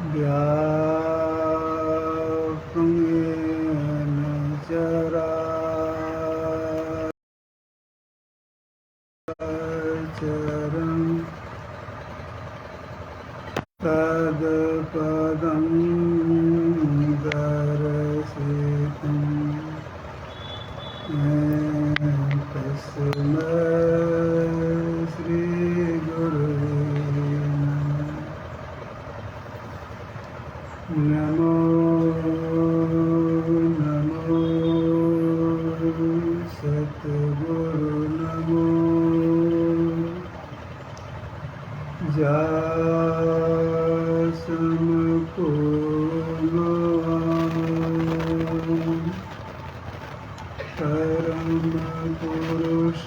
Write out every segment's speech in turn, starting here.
व्यापं येन चराचरं तत्पदं दर्शितुं तस्मै श्रीगुरुवे नमो नमो सद्गुरु नमो जासमको परम पुरुष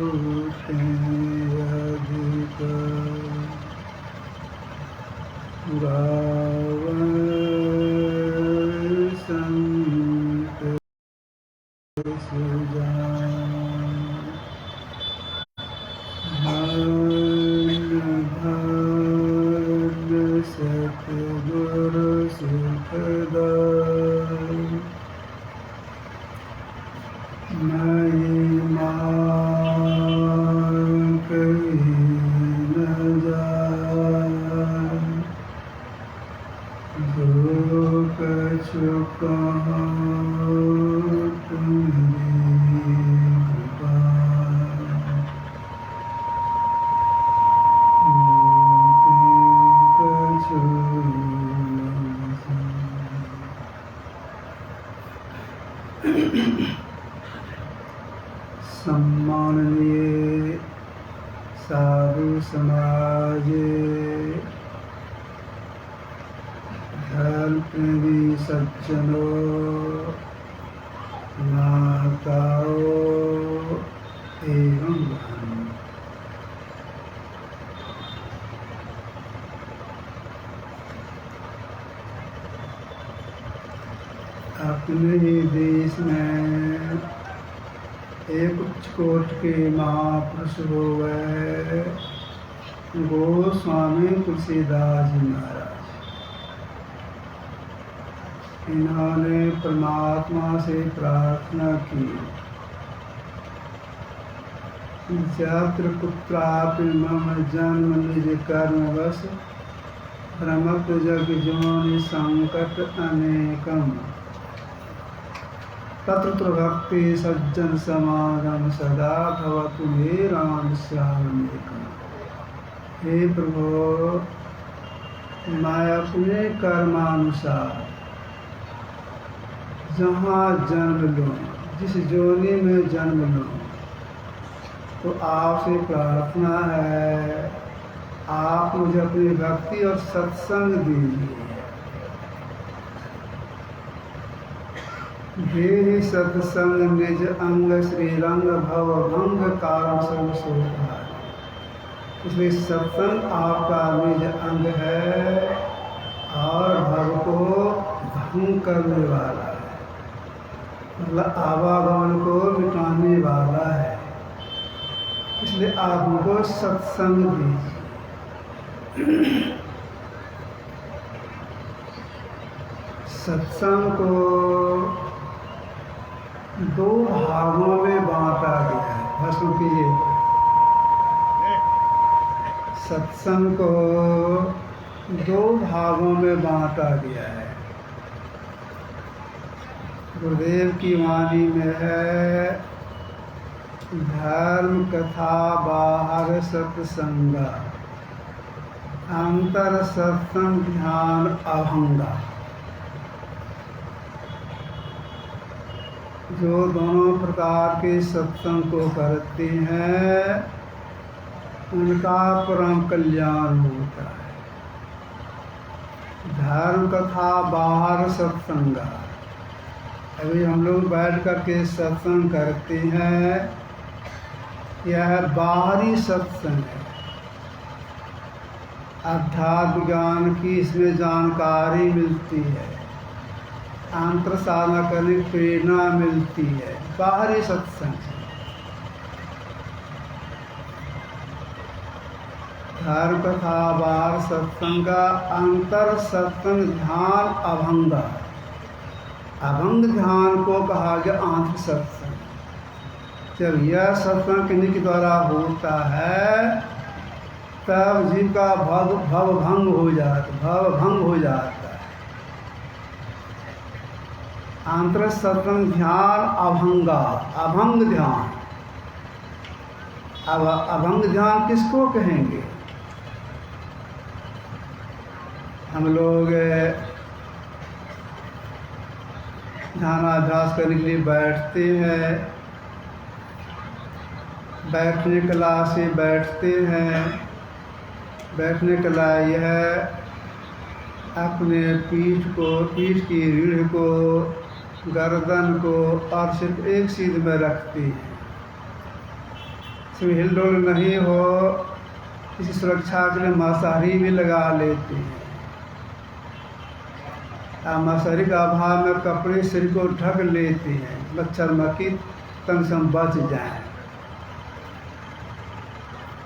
होते अधिक गावै संत सुजान धन्य सतगुरु सुखदाई महिमा कही न जाए जो कछु कहो तुम्हारी कृपा कछु सम्माननीय साधु समाज धर्म प्रेमी सज्जनों माताओं एवं बहनों, अपने ही देश में एक उच्च कोट के महापुरुष हो गए गोस्वामी तुलसीदास जी महाराज। इन्होंने परमात्मा से प्रार्थना की, यत्र कुत्रापि मम जन्म निज कर्मवश भ्रमत जग जोनि संकट अनेकम तत्र भक्ति सज्जन समागम सदा भवतु मे राम श्यामेकम। हे प्रभु, मैं अपने कर्मानुसार जहाँ जन्म लूँ, जिस जोनि में जन्म लूँ, तो आपसे प्रार्थना है आप मुझे अपनी भक्ति और सत्संग दीजिए। देहि सत्संग निज अंग श्रीरंग भव भंग कारण सब सोता है। इसलिए सत्संग आपका निज अंग है और भव को भंग करने वाला है, मतलब आवागमन को मिटाने वाला है। इसलिए आप मुझको सत्संग दीजिए। सत्संग को दो भागों में बांटा गया है। भस्म कीजिए। सत्संग को दो भागों में बांटा गया है। गुरुदेव की वाणी में है धर्म कथा बाहर सत्संगा, अंतर सत्संग ध्यान अभंगा। जो दोनों प्रकार के सत्संग को करते हैं उनका परम कल्याण होता है। धर्म कथा बाहर सत्संगा, अभी हम लोग बैठ कर के सत्संग करते हैं, यह बाहरी सत्संग है। अध्यात्म ज्ञान की इसमें जानकारी मिलती है, अंतर साधना करने की प्रेरणा मिलती है, बाहरी सत्संग। धर्म कथा वार सत्संग का अंतर सत्संग ध्यान अभंग। अभंग ध्यान को कहा गया आंतरिक सत्संग। जब यह सत्संग किन्हीं के द्वारा होता है तब जीव का भव भंग हो जाता है। आंतरिक सत्संग ध्यान अभंगा, अभंग ध्यान। अब अभंग ध्यान किसको कहेंगे? हम लोग ध्यानाभ्यास करने के लिए बैठते हैं, बैठने कला से बैठते हैं। बैठने कला यह अपने पीठ की रीढ़ को, गर्दन को और सिर्फ एक सीध में रखती है। इसमें हिलडोल नहीं हो, इसी सुरक्षा के लिए मसारी भी लगा लेती है। मसारी का अभाव में कपड़े सिर को ढक लेती हैं, मच्छर मक्खी तन से बच जाए।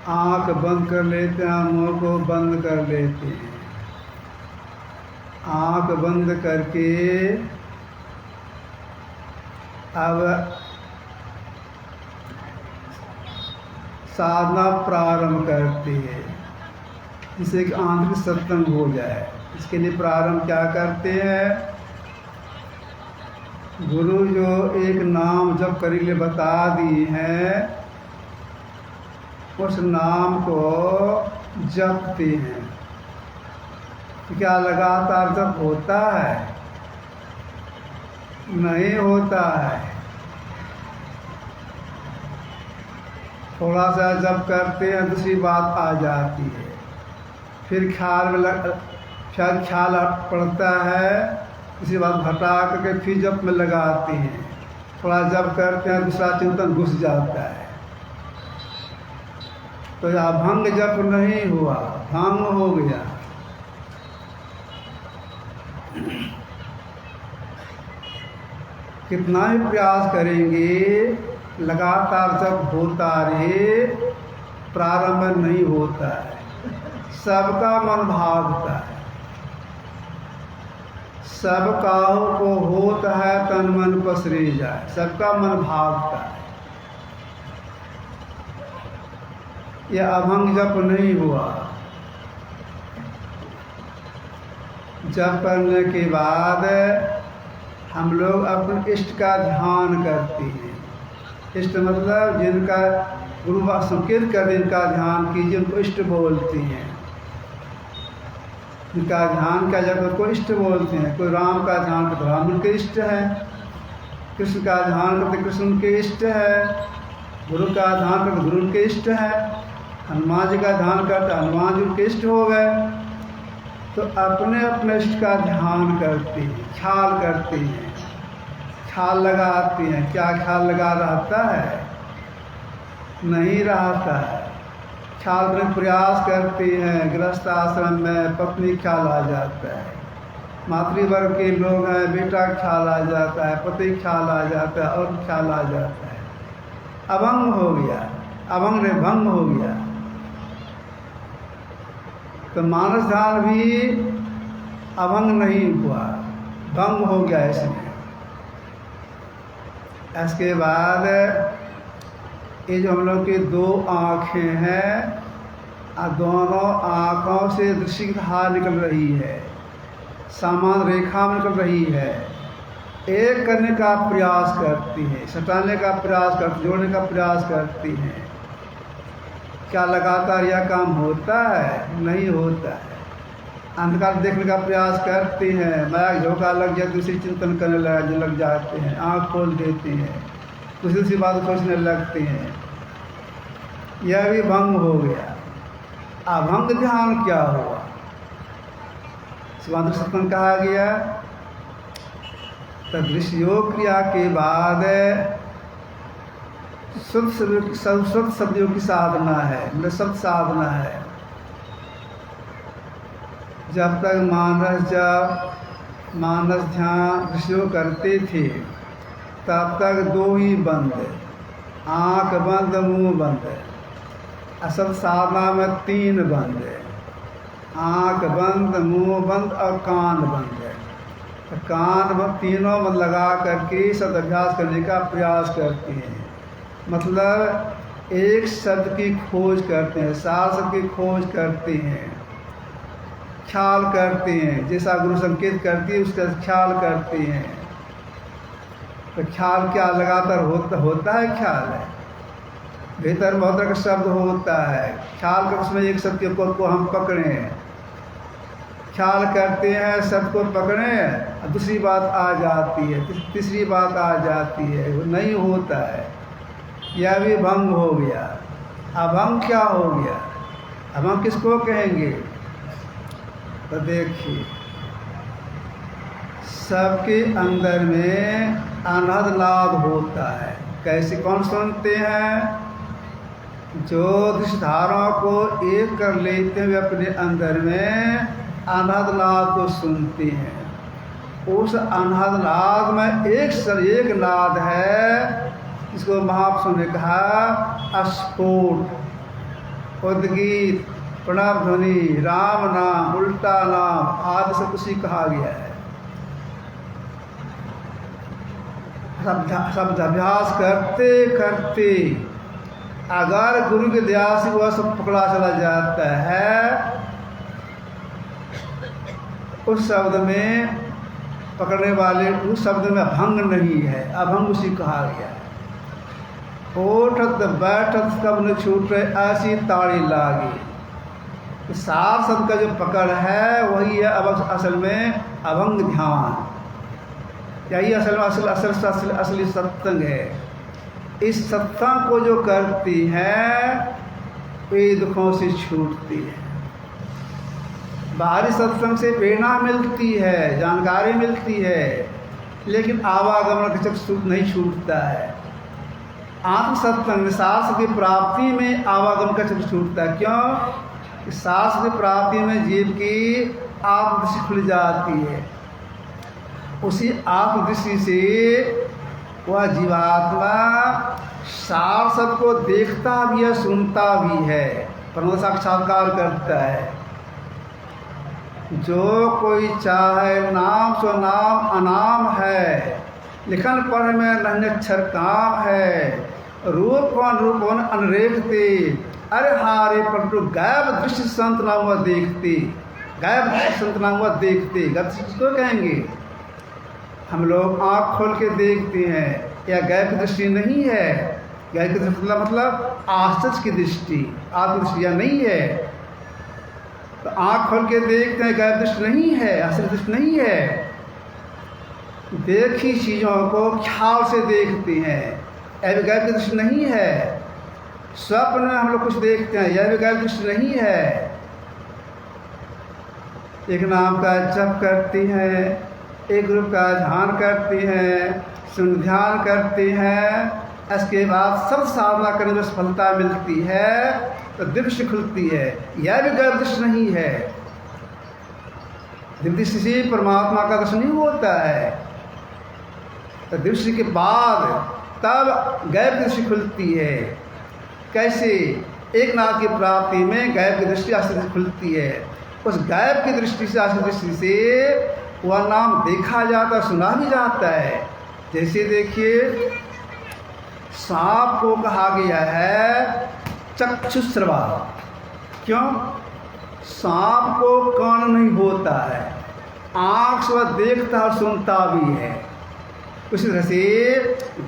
आँख बंद कर लेते हैं, मुँह को बंद कर लेते हैं। आँख बंद करके अब साधना प्रारंभ करती है, जिससे कि आंतरिक सत्संग हो जाए। इसके लिए प्रारंभ क्या करते हैं? गुरु जो एक नाम जप कर लिए बता दी है, उस नाम को जपते हैं। क्या लगातार जप होता है? नहीं होता है। थोड़ा सा जप करते हैं, दूसरी बात आ जाती है। फिर शायद ख्याल पड़ता है, दूसरी बात हटा करके फिर जप में लगाते हैं। थोड़ा जप करते हैं, दूसरा चिंतन घुस जाता है। तो यह भंग जप नहीं हुआ, भंग हो गया। कितना ही प्रयास करेंगे, लगातार जब होता रहे, प्रारंभ नहीं होता है। सबका मन भागता है, सब काहू को होता है तन मन पसरे जाए। सबका मन भागता है। यह अभंग जप नहीं हुआ। जप करने के बाद हम लोग अपने इष्ट का ध्यान करते हैं। इष्ट मतलब जिनका गुरु संकेत कर जिनका ध्यान कीजिए, उनको इष्ट बोलते हैं। जिनका ध्यान किया जाए उनको इष्ट बोलते हैं। कोई राम का ध्यान करते राम उनके इष्ट है, कृष्ण का ध्यान करते कृष्ण उनके इष्ट है, गुरु का ध्यान करते गुरु उनके इष्ट है, हनुमान जी का ध्यान करते हनुमान जी उनके इष्ट हो गए। तो अपने अपने इष्ट का ध्यान करते हैं, ख्याल करते हैं, ख्याल लगाते हैं। क्या ख्याल लगा रहता है? नहीं रहता है। ख्याल में प्रयास करते हैं। गृहस्थ आश्रम में पत्नी ख्याल आ जाता है, मातृवर्ग के लोग हैं, बेटा ख्याल आ जाता है, पति ख्याल आ जाता है, और ख्याल आ जाता है। अभंग हो गया, अभंग ने भंग हो गया। तो मानस ध्यान भी अभंग नहीं हुआ, भंग हो गया इसमें। इसके बाद ये जो हम लोग की दो आँखें हैं, दोनों आँखों से दृष्टि की धार निकल रही है, समान रेखा में निकल रही है। एक करने का प्रयास करती है, सटाने का प्रयास करती, जोड़ने का प्रयास करती हैं। क्या लगातार यह काम होता है? नहीं होता है। अंधकार देखने का प्रयास करते हैं, माया झोंका लग जाए, दूसरी चिंतन करने लग जाते हैं, आँख खोल देते हैं, दूसरी बात सोचने लगते हैं। यह भी भंग हो गया। अभंग ध्यान क्या हुआ? स्वांतरिक सत्संग कहा गया। तो दृश्य योग क्रिया के बाद शुद्ध शब्दों की साधना है, मतलब सब साधना है। जब तक मानस ध्यान दृश्यों करते थे तब तक दो ही बंद, आँख बंद मुंह बंद। असल साधना में 3 बंद है, आँख बंद, मुंह बंद और कान बंद है। तो कान बंद तीनों बंद लगा करके शब्द अभ्यास करने का प्रयास करते हैं। मतलब एक शब्द की खोज करते हैं, 4 शब्द की खोज करते हैं, ख्याल करते हैं, जैसा गुरु संकेत करती है उसका ख्याल करते हैं। तो ख्याल क्या लगातार होता है, ख्याल है भीतर बहुत तरह का शब्द होता है, ख्याल कर उसमें एक शब्द को हम पकड़ें, ख्याल करते हैं, शब्द को पकड़ें, दूसरी बात आ जाती है, तीसरी बात आ जाती है, वो नहीं होता है, यह भी भंग हो गया। अभंग क्या हो गया? अभंग किसको कहेंगे? तो देखिए, सबके अंदर में अनहद लाभ होता है। कैसे? कौन सुनते हैं? जो दृष्टिधाराओं को एक कर लेते हैं वे अपने अंदर में अनहद नाद को सुनते हैं। उस अनहद नाद में एक नाद है जिसको महापुरुषों ने कहा अस्फुट, उद्गीत, प्रणव ध्वनि, राम नाम, उल्टा नाम आदि सब उसी कहा गया है। शब्द अभ्यास करते करते अगर गुरु की दया से वह सब पकड़ा चला जाता है, उस शब्द में पकड़ने वाले उस शब्द में भंग नहीं है, अभंग उसी कहा गया है। उठत बैठत कब न छूटे ऐसी ताड़ी लागी। 7 शब्द का जो पकड़ है वही है असल में अभंग ध्यान, यही असली सत्संग है। इस सत्संग को जो करती है वे दुखों से छूटती है। बाहरी सत्संग से प्रेरणा मिलती है, जानकारी मिलती है, लेकिन आवागमन का चक्र नहीं छूटता है। आत्म सत्संग शास्त्र की प्राप्ति में आवागमन का चक्र छूटता है। क्यों? शास्त्र की प्राप्ति में जीव की आत्मदृष्टि खुल जाती है। उसी आत्मदृष्टि से वह जीवात्मा सार सबको देखता भी है, सुनता भी है, परम साक्षात्कार करता है। जो कोई चाहे नाम सो नाम अनाम है, लिखन पढ़ में नन्हक्षर काम है, रूपवन रूपवन अनरेखते, अरे हारे परंतु गायब दृष्टि संत नाम वह देखते, गायब दृष्टि संत नाम वह देखते। गति किसको कहेंगे? हम लोग आँख खोल के देखते हैं, या गैर की दृष्टि नहीं है। गैर की दृष्टि मतलब आश्चर्य की दृष्टि, आत्मदृष्टि या नहीं है। तो आँख खोल के देखते हैं, गैर दृष्टि नहीं है, आश्चर्य दृष्टि नहीं है। देखी चीज़ों को ख्याल से देखते हैं, यह भी गैर की दृष्टि नहीं है। स्वप्न में हम लोग कुछ देखते हैं, यह भी गैर दृष्टि नहीं है। एक नाम का जप करती हैं, एक रूप का ध्यान करती हैं, सुन ध्यान करती हैं, इसके बाद सब साधना करने में सफलता मिलती है तो दृष्टि खुलती है। यह भी गैर दृष्टि नहीं है। दृष्टि से परमात्मा का दर्शन नहीं होता है। तो दृष्टि के बाद तब गैर दृष्टि खुलती है। कैसे? एक नाम की प्राप्ति में गैर की दृष्टि आश्चर्य खुलती है। उस गैर की दृष्टि से आश्चर्य दृष्टि से वह नाम देखा जाता, सुना भी जाता है। जैसे देखिए, सांप को कहा गया है चक्षुश्रवा। क्यों? सांप को कान नहीं होता है, आँख से वह देखता और सुनता भी है। उसी तरह से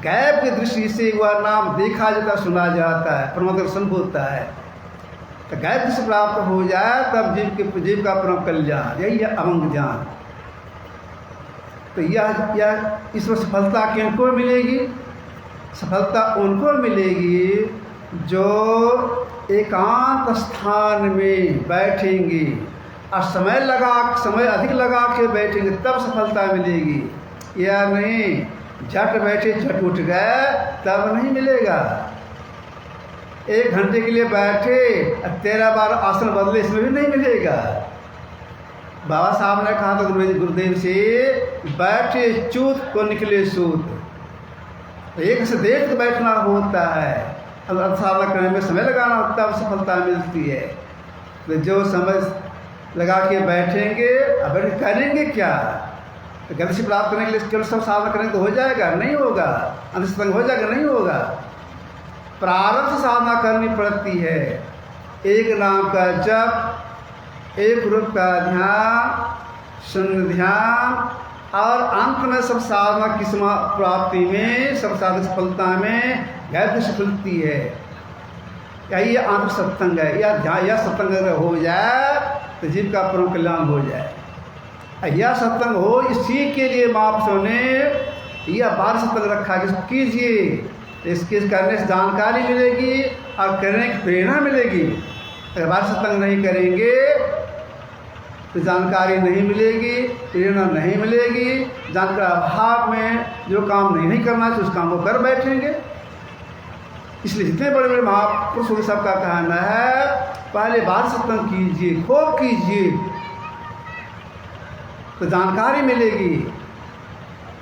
गैर की दृष्टि से वह नाम देखा जाता, सुना जाता है, परम दर्शन होता है। तो गैर दृष्टि प्राप्त हो जाए तब जीव का परम कल्याण, यही है अभंग ज्ञान। तो यह इसमें सफलता किनको मिलेगी? सफलता उनको मिलेगी जो एकांत स्थान में बैठेंगे और समय अधिक लगा के बैठेंगे, तब सफलता मिलेगी। या नहीं झट बैठे झट उठ गए तब नहीं मिलेगा। 1 घंटे के लिए बैठे 13 बार आसन बदले, इसमें भी नहीं मिलेगा। बाबा साहब ने कहा था गुरुदेव से, बैठे चूत को निकले सूत। एक से देख के बैठना होता है, साधना करने में समय लगाना तब सफलता मिलती है। तो जो समय लगा के बैठेंगे, अब करेंगे क्या? तो गति से प्राप्त करने के लिए केवल सब साधना करेंगे तो हो जाएगा? नहीं होगा। अंतसंग हो जाएगा? नहीं होगा। प्रारब्ध से साधना करनी पड़ती है। एक नाम का जप, एक रूप का ध्यान, शून्य ध्यान, और अंत में सब साधना की प्राप्ति में, सब साधना सफलता में गति से खुलती है। यही आंतरिक सत्संग है। यह सत्संग अगर हो जाए तो जीव का परम कल्याण हो जाए। यह सत्संग हो, इसी के लिए महापुरुषों ने यह बार सत्संग रखा है कि इसको कीजिए, इसके करने से जानकारी मिलेगी और करने की प्रेरणा मिलेगी। अगर बार सत्संग नहीं करेंगे तो जानकारी नहीं मिलेगी, प्रेरणा नहीं मिलेगी। जानकारी अभाव में जो काम नहीं करना चाहिए उस काम को कर बैठेंगे। इसलिए जितने बड़े बड़े महापुरुषों सबका कहना है, पहले बार सत्संग कीजिए, खूब कीजिए, तो जानकारी मिलेगी।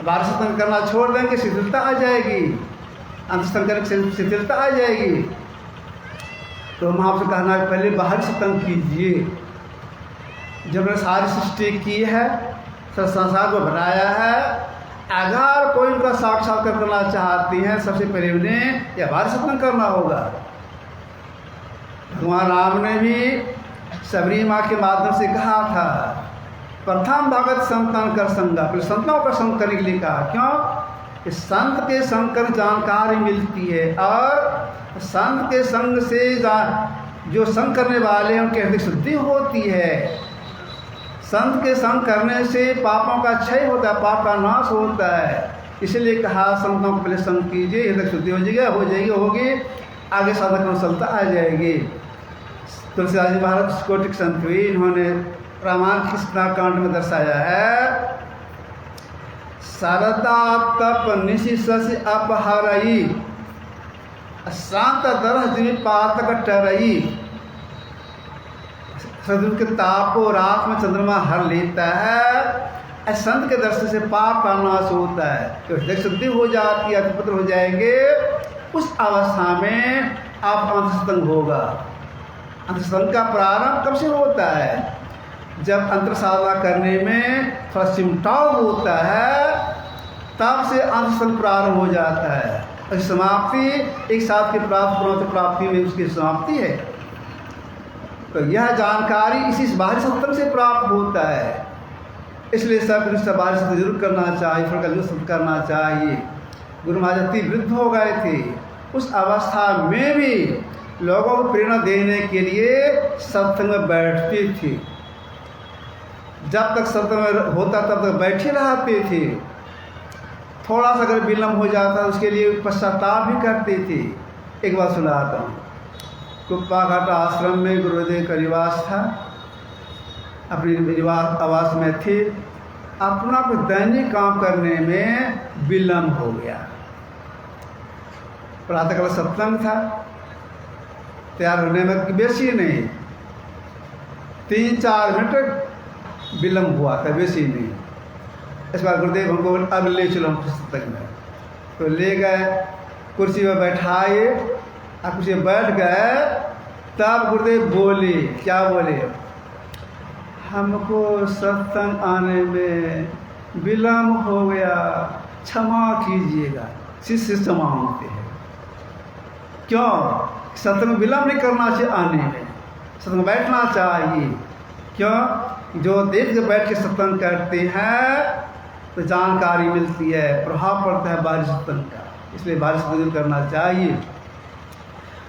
बार सत्संग करना छोड़ देंगे, शिथिलता आ जाएगी। अंतसंग करने से शिथिलता आ जाएगी। तो महापुरुष कहना है पहले बाहर सत्संग कीजिए। जब ने सारी सृष्टि की है, सब संसार को बनाया है, अगर कोई उनका साक्षात्कार करना चाहती हैं, सबसे पहले उन्हें यह बार सत्संग करना होगा। भगवान राम ने भी सबरी माँ के माध्यम से कहा था, प्रथम भगत संतन कर संगा, पहले संतों का संग करने के लिए कहा। क्यों? कि संत के संग कर जानकारी मिलती है, और संत के संग से जो संग करने वाले हैं उनकी हृदय शुद्धि होती है। संत के संग करने से पापों का क्षय होता है, पाप का नाश होता है। इसलिए कहा संतों को पहले संग कीजिए, हृदय शुद्धि हो जाएगी, होगी, आगे साधना करना सफलता आ जाएगी। तुलसीदास जी महाराज कोटिक संत हुई, इन्होंने रामायण कृष्णा कांड में दर्शाया है, सरदा तप निशि शशि अपहरई, शांत दरस द्विपातक टरई। सदगुरु के ताप को रात में चंद्रमा हर लेता है। संत के दर्शन से पाप का नाश होता है, तो हृदय शुद्धि हो जाती है, पवित्र हो जाएंगे। उस अवस्था में आप अंतसत्संग होगा। अंतसत्संग का प्रारंभ कब से होता है? जब अंतर साधना करने में थोड़ा सिमटाव होता है, तब से अंतसत्संग प्रारंभ हो जाता है। और समाप्ति एक साथ के प्राप्ति में उसकी समाप्ति है। तो यह जानकारी इसी बाहरी सत्संग से प्राप्त होता है। इसलिए सब बाहरी सत्संग जरूर करना चाहिए, फल का जरूर करना चाहिए। गुरु महाराज अति वृद्ध हो गए थे, उस अवस्था में भी लोगों को प्रेरणा देने के लिए सत्संग में बैठते थे। जब तक सत्संग होता तब तक बैठे रहते थे। थोड़ा सा अगर विलम्ब हो जाता उसके लिए पश्चाताप भी करते थे। एक बार सुनाता हूँ। कुप्पा घाट आश्रम में गुरुदेव का निवास था। अपने आवास में थे। अपना कुछ दैनिक काम करने में विलम्ब हो गया। प्रातःकाल सत्संग था, तैयार होने में बेसी नहीं, 3-4 मिनट विलम्ब हुआ था, बेसी नहीं। इस बार गुरुदेव हमको अब ले चलो हम सत्संग में, तो ले गए, कुर्सी में बैठाए। अब कुर्सी में बैठ गए, तब गुरुदेव बोले, क्या बोले? हमको सत्संग आने में विलम्ब हो गया, क्षमा कीजिएगा। शिष्य क्षमा मांगते हैं। क्यों? सत्संग में विलम्ब नहीं करना चाहिए, आने में सत्संग में बैठना चाहिए। क्यों? जो देख के बैठ के सत्संग करते हैं तो जानकारी मिलती है, प्रभाव पड़ता है बारिश सत्संग का, इसलिए बारिश सत्संग करना चाहिए।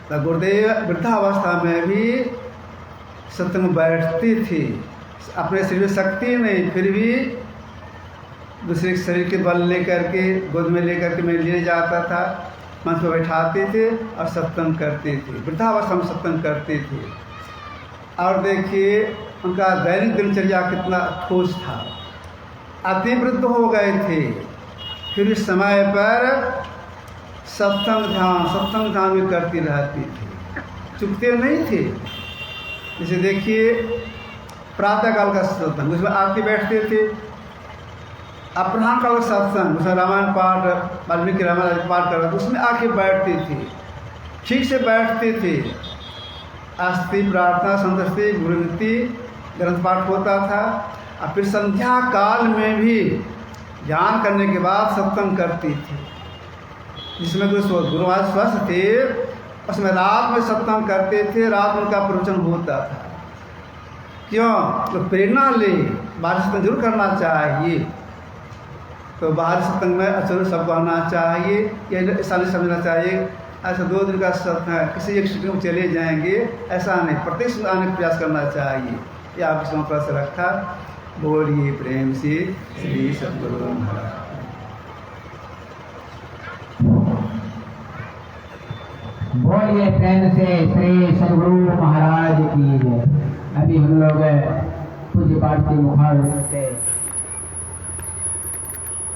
तो गुरुदेव वृद्धावस्था में भी सत्संग में बैठते थे। अपने शरीर में शक्ति नहीं, फिर भी दूसरे के शरीर के बल लेकर के, गोद में लेकर के मैं ले जाता था, मंच पर बैठाते थे और सत्संग करते थे। वृद्धावस्था में सत्संग करते थे। और देखिए उनका दैनिक दिनचर्या कितना ठोस था। अति वृद्ध हो गए थे, फिर इस समय पर सत्संग ध्यान भी करती रहती थी, चुकते नहीं थे। जैसे देखिए प्रातःकाल का सत्संग, उसमें आरती बैठते थे। अपराह्न काल का सत्संग, उसमें रामायण पाठ, वाल्मीकि रामायण पाठ कर रहे थे, उसमें आके बैठते थे। ठीक से बैठते थे। आस्ती, प्रार्थना, संतस्ती, गुरुनीति, ग्रंथ पाठ होता था। और फिर संध्या काल में भी ध्यान करने के बाद सत्संग करती थी, जिसमें गुरु महाराज स्वस्थ थे। उसमें रात में सत्संग करते थे, रात में उनका प्रवचन होता था। क्यों? तो प्रेरणा ले, बाहर सत्संग जरूर करना चाहिए। तो बाहर सत्संग में अचल सबको आना चाहिए, ये ऐसा नहीं समझना चाहिए ऐसा 2 दिन का सत्संग किसी एक सिटी में चले जाएंगे, ऐसा नहीं, प्रत्येक आने का प्रयास करना चाहिए। ये आपकी समझ से रखा। बोलिए प्रेम से श्री सद्गुरु महाराज। बोलिए प्रेम से श्री सद्गुरु महाराज की जय। अभी हम लोग पूज्य पाठ के मुखार से